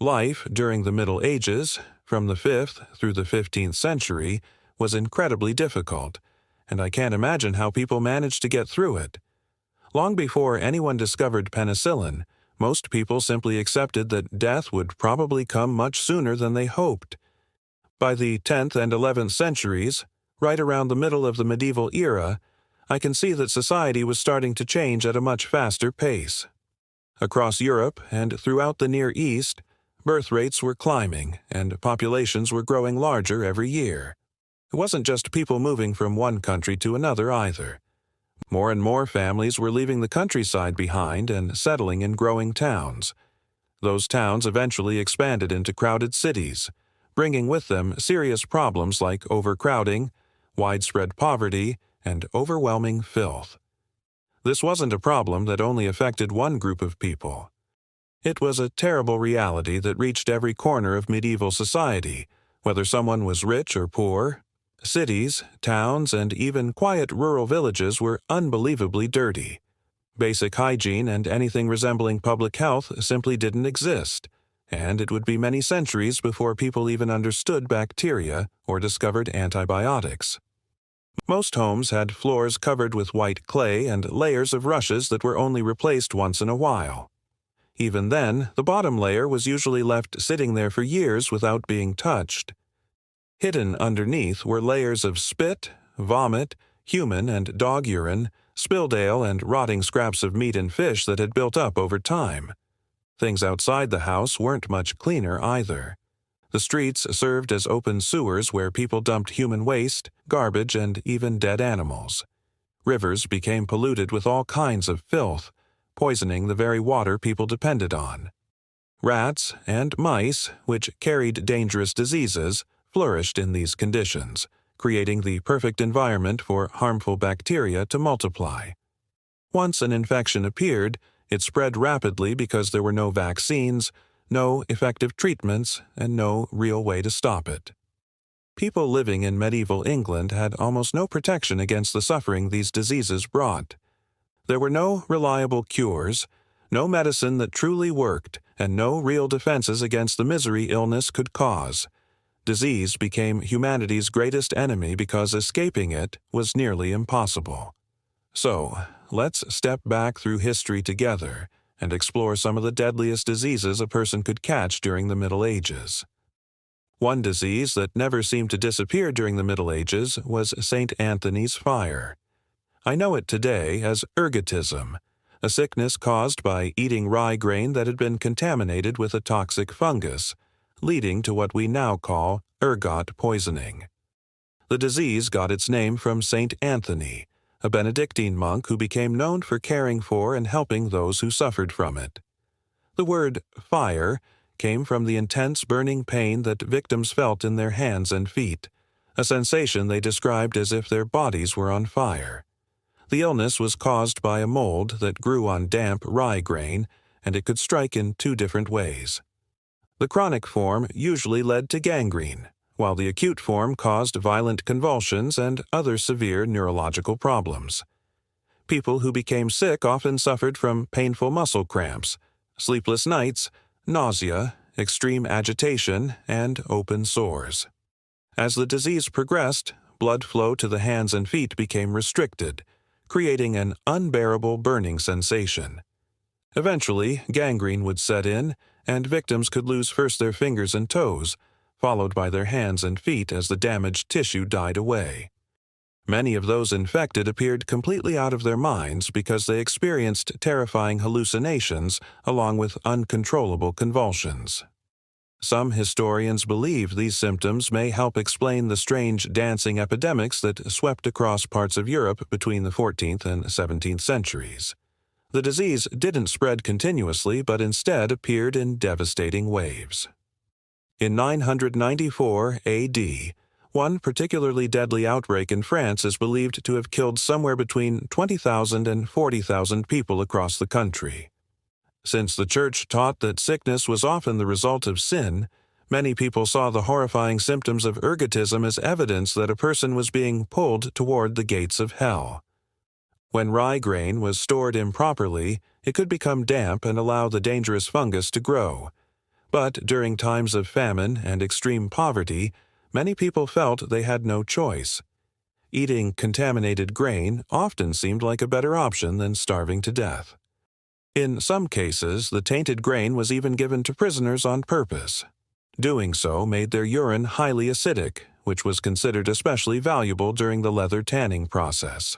Life during the Middle Ages, from the 5th through the 15th century, was incredibly difficult, and I can't imagine how people managed to get through it. Long before anyone discovered penicillin, most people simply accepted that death would probably come much sooner than they hoped. By the 10th and 11th centuries, right around the middle of the medieval era, I can see that society was starting to change at a much faster pace. Across Europe and throughout the Near East, birth rates were climbing and populations were growing larger every year. It wasn't just people moving from one country to another either. More and more families were leaving the countryside behind and settling in growing towns. Those towns eventually expanded into crowded cities, bringing with them serious problems like overcrowding, widespread poverty, and overwhelming filth. This wasn't a problem that only affected one group of people. It was a terrible reality that reached every corner of medieval society, whether someone was rich or poor. Cities, towns, and even quiet rural villages were unbelievably dirty. Basic hygiene and anything resembling public health simply didn't exist, and it would be many centuries before people even understood bacteria or discovered antibiotics. Most homes had floors covered with white clay and layers of rushes that were only replaced once in a while. Even then, the bottom layer was usually left sitting there for years without being touched. Hidden underneath were layers of spit, vomit, human and dog urine, spilled ale, and rotting scraps of meat and fish that had built up over time. Things outside the house weren't much cleaner either. The streets served as open sewers where people dumped human waste, garbage, and even dead animals. Rivers became polluted with all kinds of filth, poisoning the very water people depended on. Rats and mice, which carried dangerous diseases, flourished in these conditions, creating the perfect environment for harmful bacteria to multiply. Once an infection appeared, it spread rapidly because there were no vaccines, no effective treatments, and no real way to stop it. People living in medieval England had almost no protection against the suffering these diseases brought. There were no reliable cures, no medicine that truly worked, and no real defenses against the misery illness could cause. Disease became humanity's greatest enemy because escaping it was nearly impossible. So, let's step back through history together and explore some of the deadliest diseases a person could catch during the Middle Ages. One disease that never seemed to disappear during the Middle Ages was St. Anthony's fire. I know it today as ergotism, a sickness caused by eating rye grain that had been contaminated with a toxic fungus, leading to what we now call ergot poisoning. The disease got its name from St. Anthony, a Benedictine monk who became known for caring for and helping those who suffered from it. The word fire came from the intense burning pain that victims felt in their hands and feet, a sensation they described as if their bodies were on fire. The illness was caused by a mold that grew on damp rye grain, and it could strike in two different ways. The chronic form usually led to gangrene, while the acute form caused violent convulsions and other severe neurological problems. People who became sick often suffered from painful muscle cramps, sleepless nights, nausea, extreme agitation, and open sores. As the disease progressed, blood flow to the hands and feet became restricted, creating an unbearable burning sensation. Eventually, gangrene would set in, and victims could lose first their fingers and toes, followed by their hands and feet as the damaged tissue died away. Many of those infected appeared completely out of their minds because they experienced terrifying hallucinations along with uncontrollable convulsions. Some historians believe these symptoms may help explain the strange dancing epidemics that swept across parts of Europe between the 14th and 17th centuries. The disease didn't spread continuously, but instead appeared in devastating waves. In 994 A.D., one particularly deadly outbreak in France is believed to have killed somewhere between 20,000 and 40,000 people across the country. Since the Church taught that sickness was often the result of sin, many people saw the horrifying symptoms of ergotism as evidence that a person was being pulled toward the gates of hell. When rye grain was stored improperly, it could become damp and allow the dangerous fungus to grow. But during times of famine and extreme poverty, many people felt they had no choice. Eating contaminated grain often seemed like a better option than starving to death. In some cases, the tainted grain was even given to prisoners on purpose. Doing so made their urine highly acidic, which was considered especially valuable during the leather tanning process.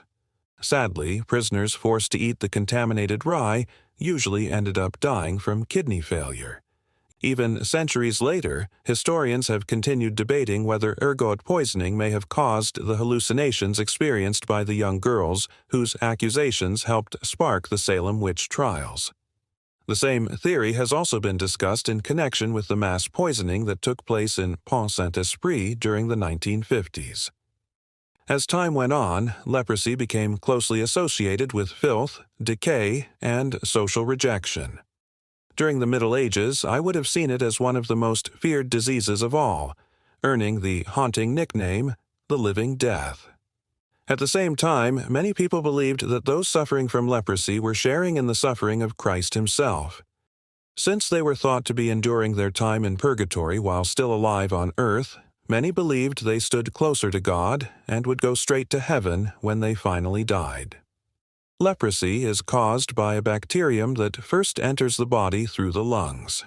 Sadly, prisoners forced to eat the contaminated rye usually ended up dying from kidney failure. Even centuries later, historians have continued debating whether ergot poisoning may have caused the hallucinations experienced by the young girls whose accusations helped spark the Salem witch trials. The same theory has also been discussed in connection with the mass poisoning that took place in Pont Saint-Esprit during the 1950s. As time went on, leprosy became closely associated with filth, decay, and social rejection. During the Middle Ages, I would have seen it as one of the most feared diseases of all, earning the haunting nickname, the living death. At the same time, many people believed that those suffering from leprosy were sharing in the suffering of Christ himself. Since they were thought to be enduring their time in purgatory while still alive on earth, many believed they stood closer to God and would go straight to heaven when they finally died. Leprosy is caused by a bacterium that first enters the body through the lungs.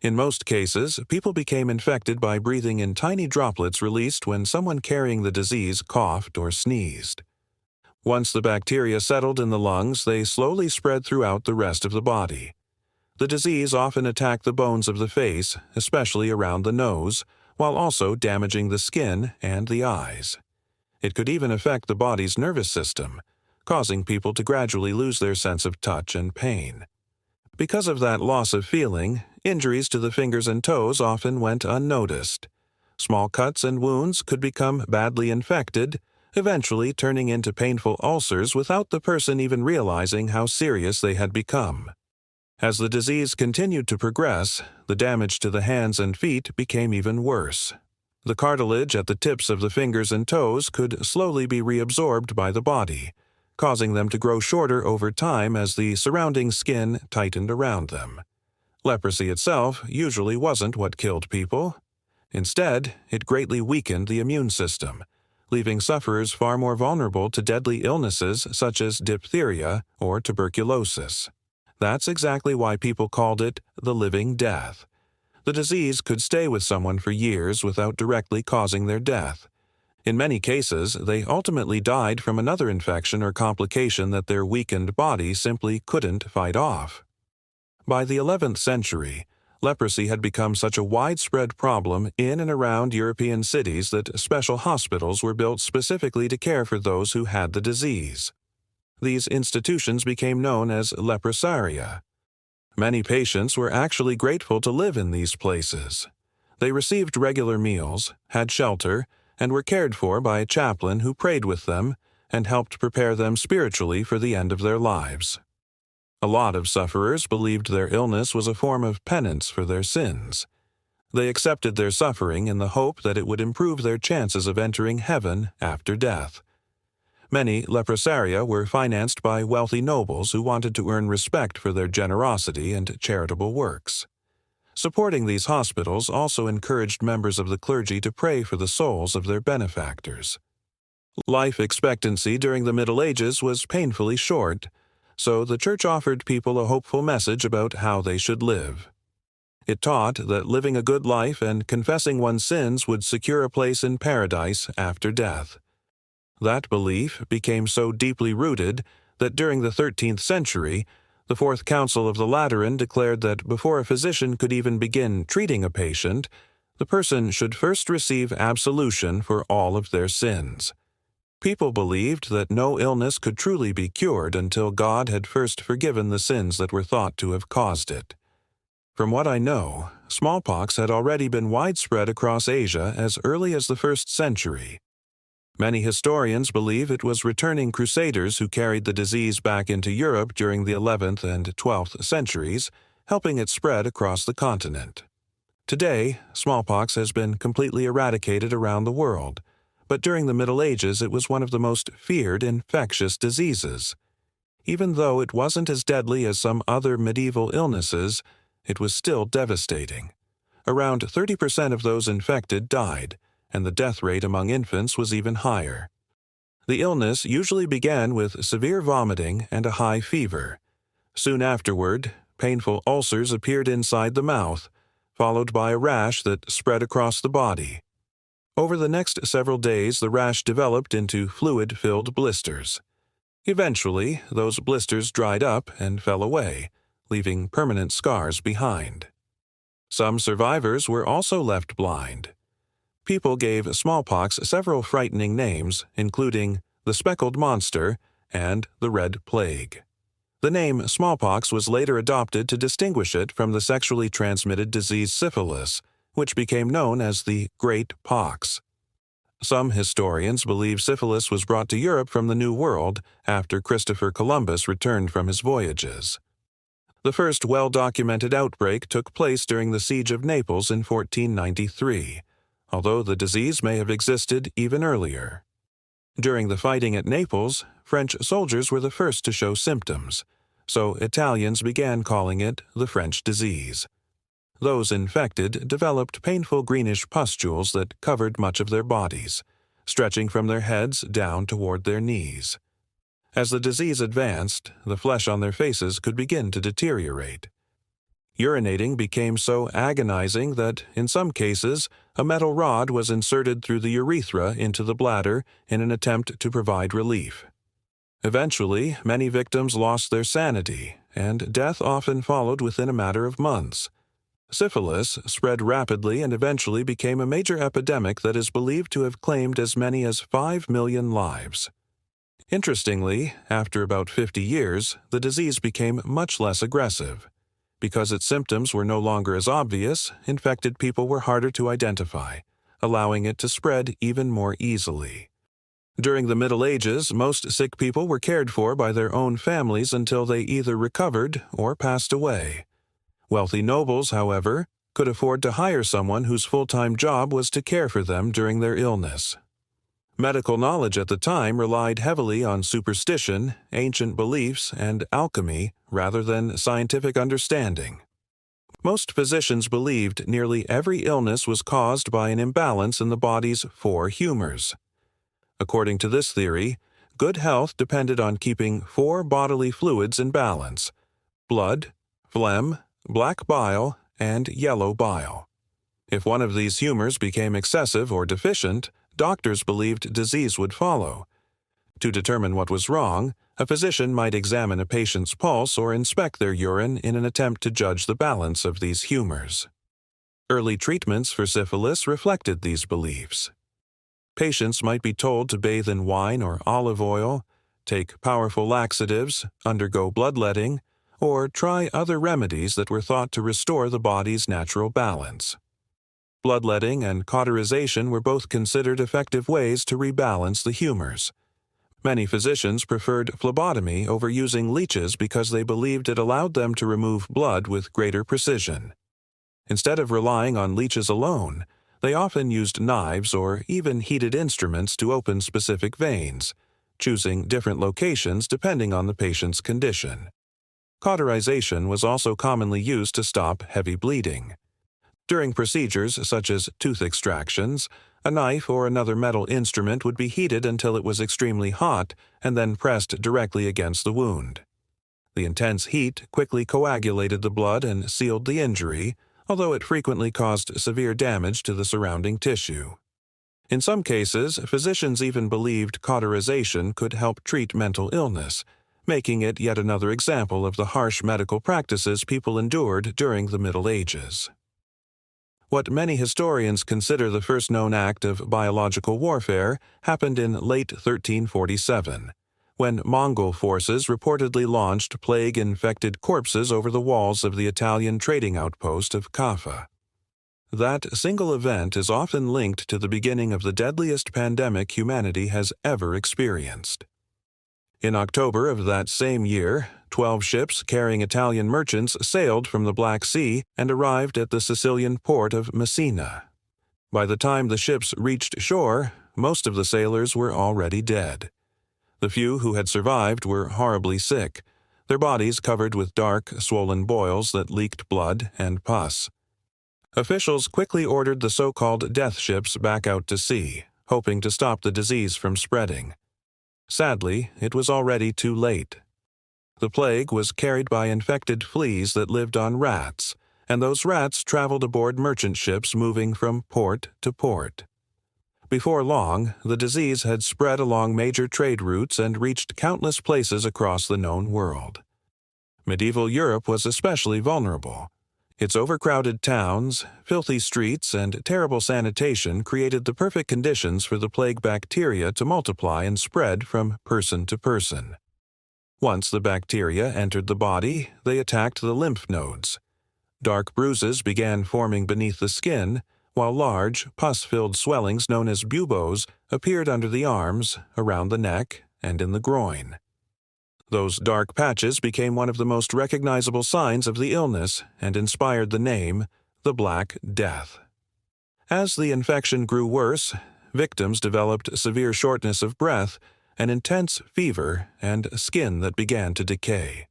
In most cases, people became infected by breathing in tiny droplets released when someone carrying the disease coughed or sneezed. Once the bacteria settled in the lungs, they slowly spread throughout the rest of the body. The disease often attacked the bones of the face, especially around the nose, while also damaging the skin and the eyes. It could even affect the body's nervous system, causing people to gradually lose their sense of touch and pain. Because of that loss of feeling, injuries to the fingers and toes often went unnoticed. Small cuts and wounds could become badly infected, eventually turning into painful ulcers without the person even realizing how serious they had become. As the disease continued to progress, the damage to the hands and feet became even worse. The cartilage at the tips of the fingers and toes could slowly be reabsorbed by the body, causing them to grow shorter over time as the surrounding skin tightened around them. Leprosy itself usually wasn't what killed people. Instead, it greatly weakened the immune system, leaving sufferers far more vulnerable to deadly illnesses such as diphtheria or tuberculosis. That's exactly why people called it the living death. The disease could stay with someone for years without directly causing their death. In many cases, they ultimately died from another infection or complication that their weakened body simply couldn't fight off. By the 11th century, leprosy had become such a widespread problem in and around European cities that special hospitals were built specifically to care for those who had the disease. These institutions became known as leprosaria. Many patients were actually grateful to live in these places. They received regular meals, had shelter, and were cared for by a chaplain who prayed with them and helped prepare them spiritually for the end of their lives. A lot of sufferers believed their illness was a form of penance for their sins. They accepted their suffering in the hope that it would improve their chances of entering heaven after death. Many leprosaria were financed by wealthy nobles who wanted to earn respect for their generosity and charitable works. Supporting these hospitals also encouraged members of the clergy to pray for the souls of their benefactors. Life expectancy during the Middle Ages was painfully short, so the Church offered people a hopeful message about how they should live. It taught that living a good life and confessing one's sins would secure a place in paradise after death. That belief became so deeply rooted that during the 13th century, the Fourth Council of the Lateran declared that before a physician could even begin treating a patient, the person should first receive absolution for all of their sins. People believed that no illness could truly be cured until God had first forgiven the sins that were thought to have caused it. From what I know, smallpox had already been widespread across Asia as early as the 1st century. Many historians believe it was returning crusaders who carried the disease back into Europe during the 11th and 12th centuries, helping it spread across the continent. Today, smallpox has been completely eradicated around the world, but during the Middle Ages it was one of the most feared infectious diseases. Even though it wasn't as deadly as some other medieval illnesses, it was still devastating. Around 30% of those infected died, and the death rate among infants was even higher. The illness usually began with severe vomiting and a high fever. Soon afterward, painful ulcers appeared inside the mouth, followed by a rash that spread across the body. Over the next several days, the rash developed into fluid-filled blisters. Eventually, those blisters dried up and fell away, leaving permanent scars behind. Some survivors were also left blind. People gave smallpox several frightening names, including the speckled monster and the red plague. The name smallpox was later adopted to distinguish it from the sexually transmitted disease syphilis, which became known as the Great Pox. Some historians believe syphilis was brought to Europe from the New World after Christopher Columbus returned from his voyages. The first well-documented outbreak took place during the Siege of Naples in 1493, although the disease may have existed even earlier. During the fighting at Naples, French soldiers were the first to show symptoms, so Italians began calling it the French disease. Those infected developed painful greenish pustules that covered much of their bodies, stretching from their heads down toward their knees. As the disease advanced, the flesh on their faces could begin to deteriorate. Urinating became so agonizing that, in some cases, a metal rod was inserted through the urethra into the bladder in an attempt to provide relief. Eventually, many victims lost their sanity, and death often followed within a matter of months. Syphilis spread rapidly and eventually became a major epidemic that is believed to have claimed as many as 5 million lives. Interestingly, after about 50 years, the disease became much less aggressive. Because its symptoms were no longer as obvious, infected people were harder to identify, allowing it to spread even more easily. During the Middle Ages, most sick people were cared for by their own families until they either recovered or passed away. Wealthy nobles, however, could afford to hire someone whose full-time job was to care for them during their illness. Medical knowledge at the time relied heavily on superstition, ancient beliefs, and alchemy rather than scientific understanding. Most physicians believed nearly every illness was caused by an imbalance in the body's 4 humors. According to this theory, good health depended on keeping 4 bodily fluids in balance: blood, phlegm, black bile, and yellow bile. If one of these humors became excessive or deficient, doctors believed disease would follow. To determine what was wrong, a physician might examine a patient's pulse or inspect their urine in an attempt to judge the balance of these humors. Early treatments for syphilis reflected these beliefs. Patients might be told to bathe in wine or olive oil, take powerful laxatives, undergo bloodletting, or try other remedies that were thought to restore the body's natural balance. Bloodletting and cauterization were both considered effective ways to rebalance the humors. Many physicians preferred phlebotomy over using leeches because they believed it allowed them to remove blood with greater precision. Instead of relying on leeches alone, they often used knives or even heated instruments to open specific veins, choosing different locations depending on the patient's condition. Cauterization was also commonly used to stop heavy bleeding. During procedures such as tooth extractions, a knife or another metal instrument would be heated until it was extremely hot and then pressed directly against the wound. The intense heat quickly coagulated the blood and sealed the injury, although it frequently caused severe damage to the surrounding tissue. In some cases, physicians even believed cauterization could help treat mental illness, making it yet another example of the harsh medical practices people endured during the Middle Ages. What many historians consider the first known act of biological warfare happened in late 1347, when Mongol forces reportedly launched plague-infected corpses over the walls of the Italian trading outpost of Kaffa. That single event is often linked to the beginning of the deadliest pandemic humanity has ever experienced. In October of that same year, 12 ships carrying Italian merchants sailed from the Black Sea and arrived at the Sicilian port of Messina. By the time the ships reached shore, most of the sailors were already dead. The few who had survived were horribly sick. their bodies covered with dark, swollen boils that leaked blood and pus. Officials quickly ordered the so-called death ships back out to sea, hoping to stop the disease from spreading. Sadly, it was already too late. The plague was carried by infected fleas that lived on rats, and those rats traveled aboard merchant ships moving from port to port. Before long, the disease had spread along major trade routes and reached countless places across the known world. Medieval Europe was especially vulnerable. Its overcrowded towns, filthy streets, and terrible sanitation created the perfect conditions for the plague bacteria to multiply and spread from person to person. Once the bacteria entered the body, they attacked the lymph nodes. Dark bruises began forming beneath the skin, while large, pus-filled swellings known as buboes appeared under the arms, around the neck, and in the groin. Those dark patches became one of the most recognizable signs of the illness and inspired the name, the Black Death. As the infection grew worse, victims developed severe shortness of breath, an intense fever, and skin that began to decay.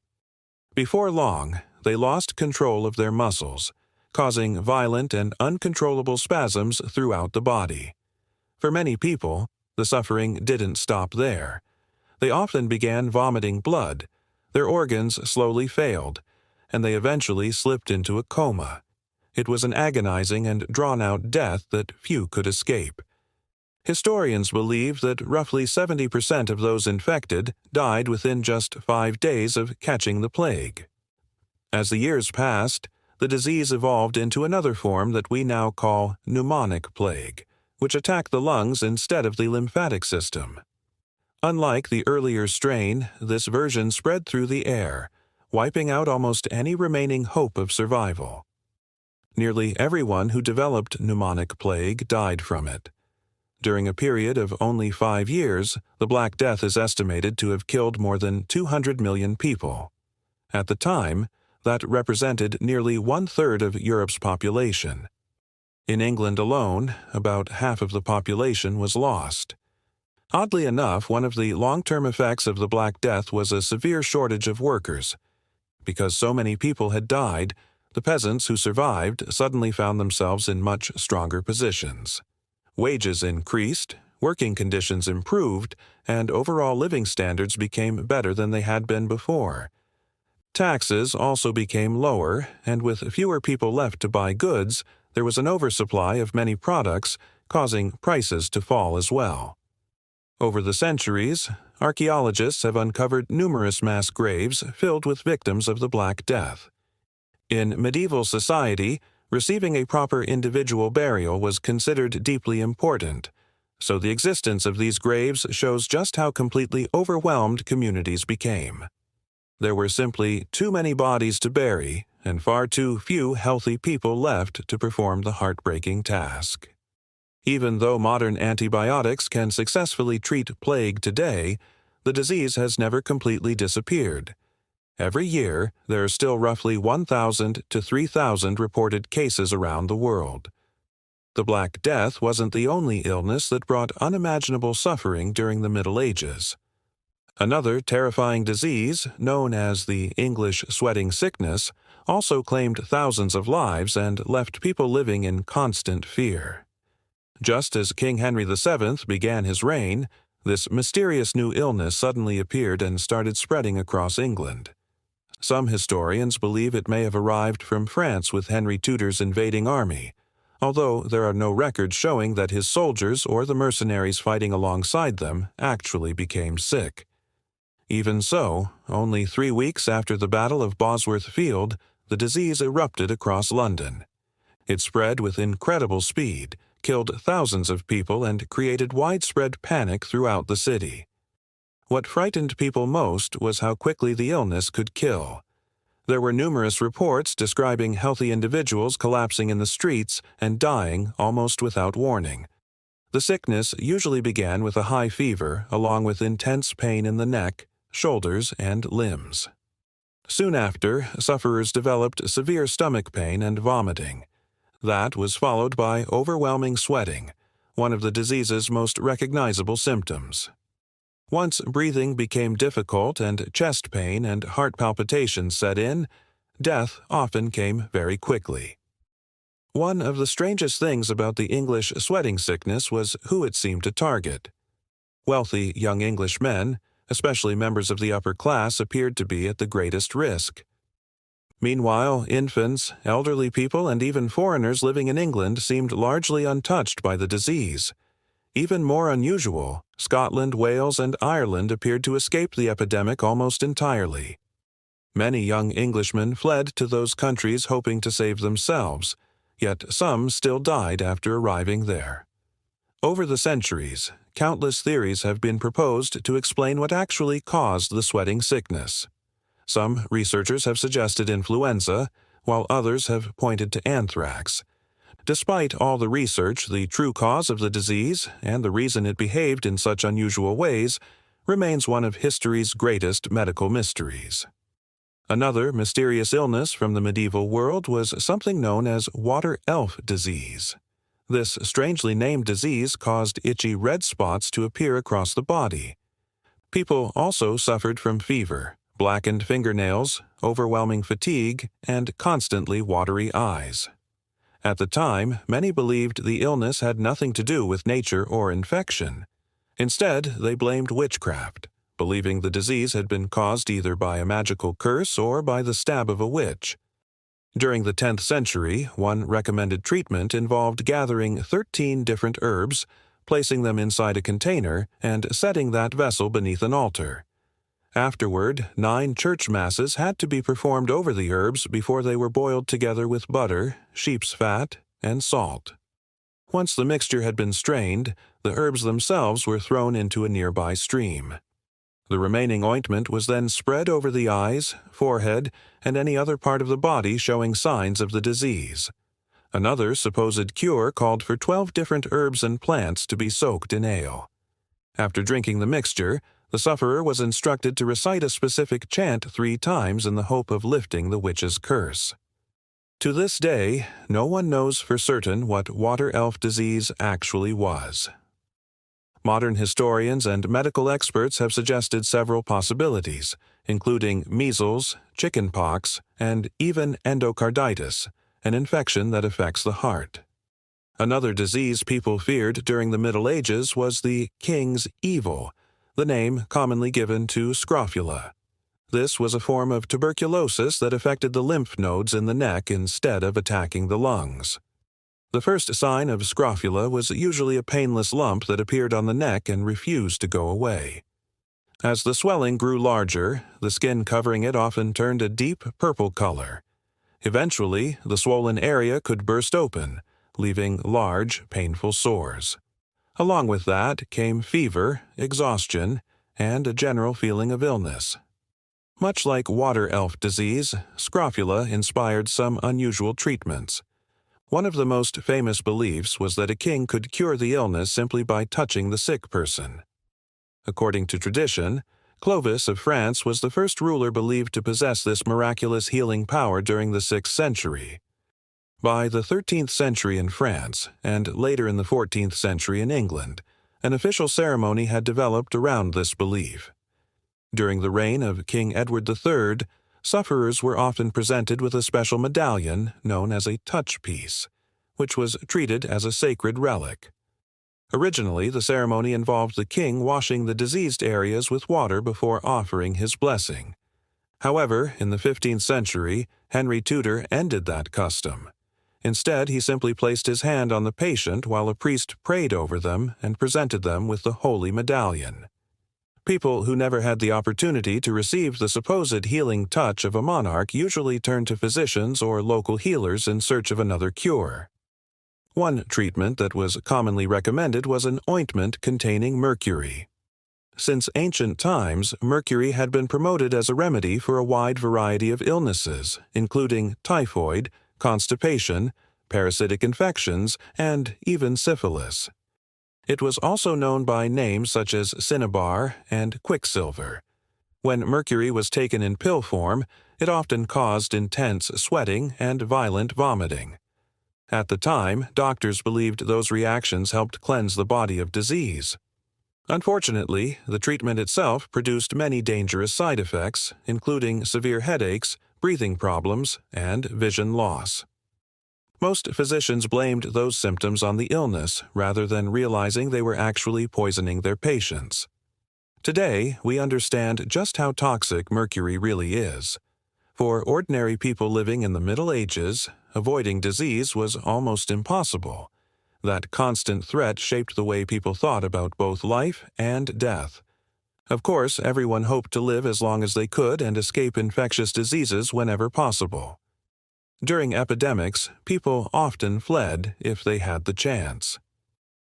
Before long, they lost control of their muscles, causing violent and uncontrollable spasms throughout the body. For many people, the suffering didn't stop there. They often began vomiting blood, their organs slowly failed, and they eventually slipped into a coma. It was an agonizing and drawn-out death that few could escape. Historians believe that roughly 70% of those infected died within just 5 days of catching the plague. As the years passed, the disease evolved into another form that we now call pneumonic plague, which attacked the lungs instead of the lymphatic system. Unlike the earlier strain, this version spread through the air, wiping out almost any remaining hope of survival. Nearly everyone who developed pneumonic plague died from it. During a period of only 5 years, the Black Death is estimated to have killed more than 200 million people. At the time, that represented nearly 1/3 of Europe's population. In England alone, about half of the population was lost. Oddly enough, one of the long-term effects of the Black Death was a severe shortage of workers. Because so many people had died, the peasants who survived suddenly found themselves in much stronger positions. Wages increased, working conditions improved, and overall living standards became better than they had been before. Taxes also became lower, and with fewer people left to buy goods, there was an oversupply of many products, causing prices to fall as well. Over the centuries, archaeologists have uncovered numerous mass graves filled with victims of the Black Death. In medieval society, receiving a proper individual burial was considered deeply important, so the existence of these graves shows just how completely overwhelmed communities became. There were simply too many bodies to bury, and far too few healthy people left to perform the heartbreaking task. Even though modern antibiotics can successfully treat plague today, the disease has never completely disappeared. Every year, there are still roughly 1,000 to 3,000 reported cases around the world. The Black Death wasn't the only illness that brought unimaginable suffering during the Middle Ages. Another terrifying disease, known as the English sweating sickness, also claimed thousands of lives and left people living in constant fear. Just as King Henry VII began his reign, this mysterious new illness suddenly appeared and started spreading across England. Some historians believe it may have arrived from France with Henry Tudor's invading army, although there are no records showing that his soldiers or the mercenaries fighting alongside them actually became sick. Even so, only 3 weeks after the Battle of Bosworth Field, the disease erupted across London. It spread with incredible speed, killed thousands of people, and created widespread panic throughout the city. What frightened people most was how quickly the illness could kill. There were numerous reports describing healthy individuals collapsing in the streets and dying almost without warning. The sickness usually began with a high fever, along with intense pain in the neck, shoulders, and limbs. Soon after, sufferers developed severe stomach pain and vomiting. That was followed by overwhelming sweating, one of the disease's most recognizable symptoms. Once breathing became difficult and chest pain and heart palpitations set in, death often came very quickly. One of the strangest things about the English sweating sickness was who it seemed to target. Wealthy young English men, especially members of the upper class, appeared to be at the greatest risk. Meanwhile, infants, elderly people, and even foreigners living in England seemed largely untouched by the disease. Even more unusual, Scotland, Wales, and Ireland appeared to escape the epidemic almost entirely. Many young Englishmen fled to those countries hoping to save themselves, yet some still died after arriving there. Over the centuries, countless theories have been proposed to explain what actually caused the sweating sickness. Some researchers have suggested influenza, while others have pointed to anthrax. Despite all the research, the true cause of the disease and the reason it behaved in such unusual ways remains one of history's greatest medical mysteries. Another mysterious illness from the medieval world was something known as water elf disease. This strangely named disease caused itchy red spots to appear across the body. People also suffered from fever, blackened fingernails, overwhelming fatigue, and constantly watery eyes. At the time, many believed the illness had nothing to do with nature or infection. Instead, they blamed witchcraft, believing the disease had been caused either by a magical curse or by the stab of a witch. During the 10th century, one recommended treatment involved gathering 13 different herbs, placing them inside a container, and setting that vessel beneath an altar. Afterward, 9 church masses had to be performed over the herbs before they were boiled together with butter, sheep's fat, and salt. Once the mixture had been strained, the herbs themselves were thrown into a nearby stream. The remaining ointment was then spread over the eyes, forehead, and any other part of the body showing signs of the disease. Another supposed cure called for 12 different herbs and plants to be soaked in ale. After drinking the mixture, the sufferer was instructed to recite a specific chant 3 times in the hope of lifting the witch's curse. To this day, no one knows for certain what water elf disease actually was. Modern historians and medical experts have suggested several possibilities, including measles, chickenpox, and even endocarditis, an infection that affects the heart. Another disease people feared during the Middle Ages was the king's evil, the name commonly given to scrofula. This was a form of tuberculosis that affected the lymph nodes in the neck instead of attacking the lungs. The first sign of scrofula was usually a painless lump that appeared on the neck and refused to go away. As the swelling grew larger, the skin covering it often turned a deep purple color. Eventually, the swollen area could burst open, leaving large, painful sores. Along with that came fever, exhaustion, and a general feeling of illness. Much like water elf disease, scrofula inspired some unusual treatments. One of the most famous beliefs was that a king could cure the illness simply by touching the sick person. According to tradition, Clovis of France was the first ruler believed to possess this miraculous healing power during the 6th century. By the 13th century in France, and later in the 14th century in England, an official ceremony had developed around this belief. During the reign of King Edward III, sufferers were often presented with a special medallion known as a touch piece, which was treated as a sacred relic. Originally, the ceremony involved the king washing the diseased areas with water before offering his blessing. However, in the 15th century, Henry Tudor ended that custom. Instead, he simply placed his hand on the patient while a priest prayed over them and presented them with the holy medallion. People who never had the opportunity to receive the supposed healing touch of a monarch usually turned to physicians or local healers in search of another cure. One treatment that was commonly recommended was an ointment containing mercury. Since ancient times, mercury had been promoted as a remedy for a wide variety of illnesses, including typhoid, constipation, parasitic infections, and even syphilis. It was also known by names such as cinnabar and quicksilver. When mercury was taken in pill form, it often caused intense sweating and violent vomiting. At the time, doctors believed those reactions helped cleanse the body of disease. Unfortunately, the treatment itself produced many dangerous side effects, including severe headaches, breathing problems, and vision loss. Most physicians blamed those symptoms on the illness rather than realizing they were actually poisoning their patients. Today, we understand just how toxic mercury really is. For ordinary people living in the Middle Ages, avoiding disease was almost impossible. That constant threat shaped the way people thought about both life and death. Of course, everyone hoped to live as long as they could and escape infectious diseases whenever possible. During epidemics, people often fled if they had the chance.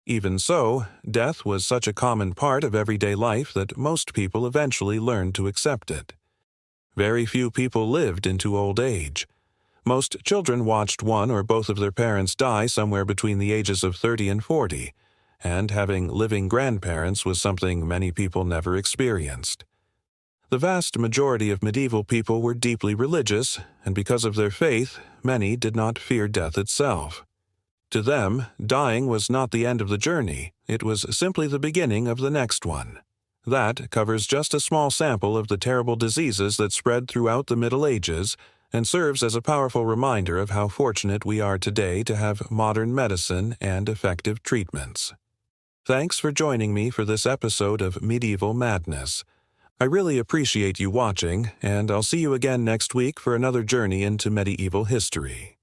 Even so, death was such a common part of everyday life that most people eventually learned to accept it. Very few people lived into old age. Most children watched one or both of their parents die somewhere between the ages of 30 and 40, and having living grandparents was something many people never experienced. The vast majority of medieval people were deeply religious, and because of their faith, many did not fear death itself. To them, dying was not the end of the journey, it was simply the beginning of the next one. That covers just a small sample of the terrible diseases that spread throughout the Middle Ages and serves as a powerful reminder of how fortunate we are today to have modern medicine and effective treatments. Thanks for joining me for this episode of Medieval Madness. I really appreciate you watching, and I'll see you again next week for another journey into medieval history.